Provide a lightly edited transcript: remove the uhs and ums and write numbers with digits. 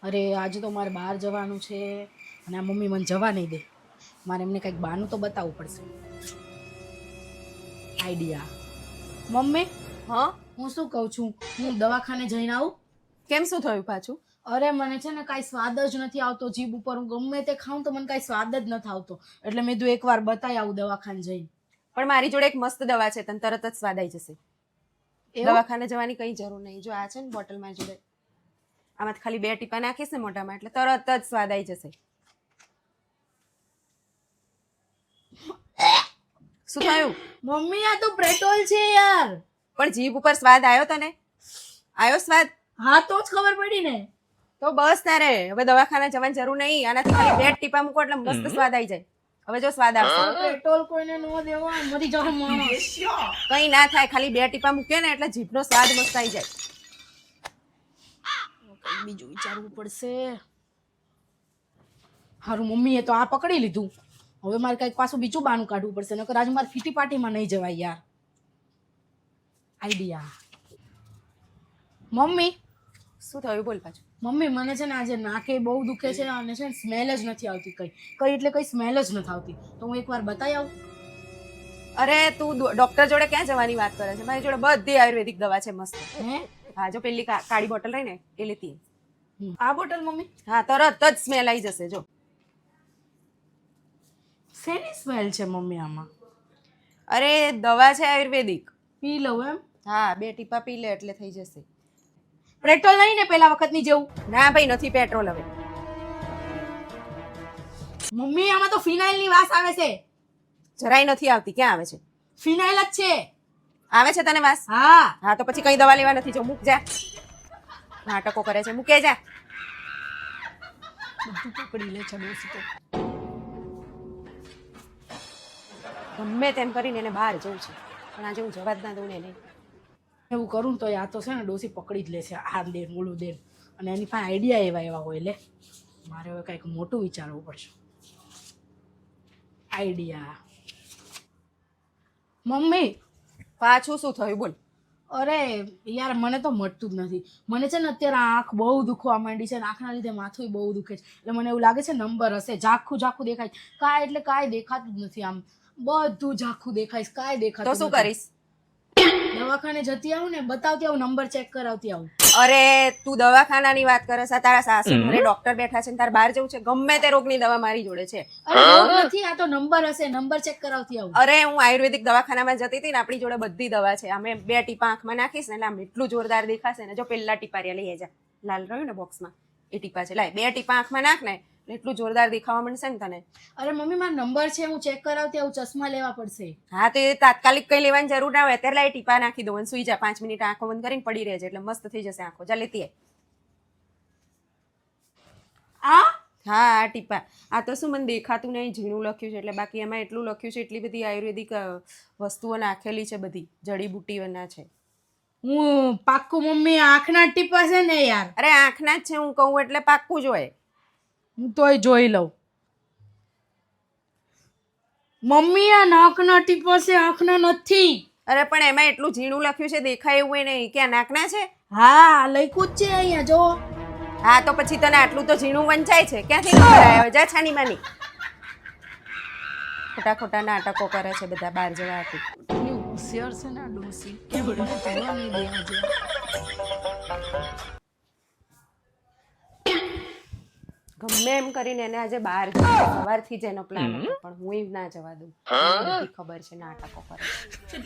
અરે આજે તો મારે બહાર જવાનું છે અને આ મમ્મી મને જવા નહીં દે. મારે એમને કંઈક બહાનું તો બતાવવું પડશે. આઈડિયા. મમ્મી, હા, હું શું કહું છું, હું દવાખાને જઈને આવું? કેમ શું થયું પાછું? અરે મને છે ને કાંઈ સ્વાદ જ નથી આવતો જીભ ઉપર. હું ગમે તે ખાઉં તો મને કાંઈ સ્વાદ જ નથી આવતો. એટલે મેં કીધું એકવાર બતાવી આવું દવાખાને જઈને. પણ મારી જોડે એક મસ્ત દવા છે, તને તરત જ સ્વાદ આવી જશે. એવું? દવાખાને જવાની કઈ જરૂર નહીં. જો આ છે ને બોટલ મારી જોડે, આમાંથી ખાલી 2 ટીપા નાખીશ ને મોઢામાં એટલે તરત જ સ્વાદ આવી જશે. શું થયું? મમ્મી આ તો પ્રેટોલ છે યાર. પણ જીભ ઉપર સ્વાદ આવ્યો તને? આવ્યો સ્વાદ? હા તો જ ખબર પડી ને. તો બસ તારે હવે દવાખાને જવાની જરૂર નહીં. આનાથી ખાલી 2 ટીપા મૂકો એટલે મસ્ત સ્વાદ આવી જાય. હવે જો સ્વાદ આવશે. પેટ્રોલ કોઈને ન દેવાય, મરી જાવ માણસ. કઈ ના થાય, ખાલી 2 ટીપા મૂકે ને એટલે જીભનો સ્વાદ મસ્ત આવી જાય. કંઈક બીજું વિચારવું પડશે. હારું મમ્મીએ તો આ પકડી લીધું. હવે મારે કંઈક પાછું બીજું બાનું કાઢવું પડશે, નકર આજે મારે ફીટી પાર્ટીમાં નહીં જવાય યાર. આઈડિયા. મમ્મી, શું થયું બોલ પાછું? મમ્મી મને છે ને આજે નાકે બહુ દુખે છે અને છે ને સ્મેલ જ નથી આવતી. કઈ એટલે કઈ સ્મેલ જ નથી આવતી. તો હું એકવાર બતાવી આવું? અરે તું ડોક્ટર જોડે ક્યાં જવાની વાત કરે છે? મારી જોડે બધી આયુર્વેદિક દવા છે મસ્ત. હે? હા, જો પેલી કાળી બોટલ રહી ને એ લેતી આય. આ બોટલ મમ્મી? હા, તરત જ સ્મેલ આવી જશે. જો શેની સ્મેલ છે મમ્મી આમાં? અરે દવા છે આયુર્વેદિક. પી લઉં એમ? હા, 2 ટીપા પી લે એટલે થઈ જશે. પેટ્રોલ નહીં ને પેલા વખતની જેવું? ના ભાઈ, નથી પેટ્રોલ હવે. મમ્મી આમાં તો ફિનાઇલની વાસ આવે છે. જરાય નથી આવતી. ક્યાં આવે છે? ફિનાઇલ જ છે. આવે છે તને વાસ? હા. હા, તો પછી કઈ દવા લેવા નથી. જો મૂક જા. નાટકો કરે છે, મૂકે જા. બધું પકડી લે છે ડોસી તો. ગમે તેમ કરીને એને બહાર જવું છે, પણ આજે હું જવા જ ના દઉં ને એને. એવું કરું ને તો આ તો છે ને ડોસી પકડી જ લે છે. આ દે ઓલું દે. અને એની પાસે આઈડિયા એવા હોય. લે મારે હવે કંઈક મોટું વિચારવું પડશે. આઈડિયા. મમ્મી, પાછું શું થયું બોલ? અરે યાર મને તો મળતું જ નથી. મને છે ને અત્યારે આંખ બહુ દુખવા માંડી છે ને આંખના લીધે માથું બહુ દુખે છે. એટલે મને એવું લાગે છે નંબર હશે. ઝાખું ઝાખું દેખાય. કાંઈ એટલે કાંઈ દેખાતું જ નથી. આમ બધું ઝાખું દેખાય છે, કાંઈ દેખાતું તો શું નથી. કરીશ? દવાખાને જતી આવું ને, બતાવતી આવું, નંબર ચેક કરાવતી આવું. અરે તું દવાખાનાની વાત કરે છે? તારા સાસુ ઘરે ડોક્ટર બેઠા છે ને તારે બહાર જવું છે? ગમે તે રોગની દવા મારી જોડે છે. અરે રોગ નથી, આ તો નંબર હશે. નંબર ચેક કરાવતી આવું. અરે હું આયુર્વેદિક દવાખાનામાં જતી હતી ને, આપણી જોડે બધી દવા છે. અમે 2 ટીપા આંખમાં નાખીશ ને એટલે આમ એટલું જોરદાર દેખાશે ને. જો પેલા ટીપા રહ્યા લઈ જા, લાલ રહ્યું ને બોક્સમાં એ ટીપા છે. લાય 2 ટીપા આંખમાં નાખ ને એટલે એટલું જોરદાર દેખાવા મળશે ને તને. અરે મમ્મી મારો નંબર છે, હું ચેક કરાવતી આવું. ચશ્મા લેવા પડશે. હા, તો એ તાત્કાલિક કઈ લેવાની જરૂર ના હોય. અત્યારે લાય ટીપા નાખી દો અને સુઈ જા. 5 મિનિટ આંખો બંધ કરીને પડી રહેજે એટલે મસ્ત થઈ જશે આંખો. જા લેતી આય. આ હા, આ ટીપા. આ તો શું મને દેખાતું નહીં, ઝીણું લખ્યું છે એટલે. બાકી એમાં એટલું લખ્યું છે, એટલી બધી આયુર્વેદિક વસ્તુઓ નાખેલી છે, બધી જડીબુટ્ટીઓના છે. હું પાક્કું મમ્મી આંખના ટીપા છે ને યાર. અરે આંખના જ છે, હું કહું એટલે પાક્કું જ હોય. હું તોય જોઈ લઉં. મમ્મી આ નાકના ટીપા છે, આંખના નથી. અરે પણ એમાં એટલું ઝીણું લખ્યું છે, દેખાય એવું નહીં. ક્યાં નાકના છે? હા લખ્યું જ છે અહીંયા જો. હા, તો પછી તને આટલું તો ઝીણું વંચાય છે. ક્યાંથી ખબર આવ્યો? જા છાની માની. ખોટા ખોટા નાટકો કરે છે બધા બહાર જવાથી. એટલી હોશિયાર છે ને આ ડોસી. કેમ મને જવા નહીં દે આજે. ગમે એમ કરીને એને આજે બહાર જવા સવારથી જ એનો પ્લાન હતો, પણ હું ના જવા દઉં. બધી ખબર છે નાટકો કરે છે.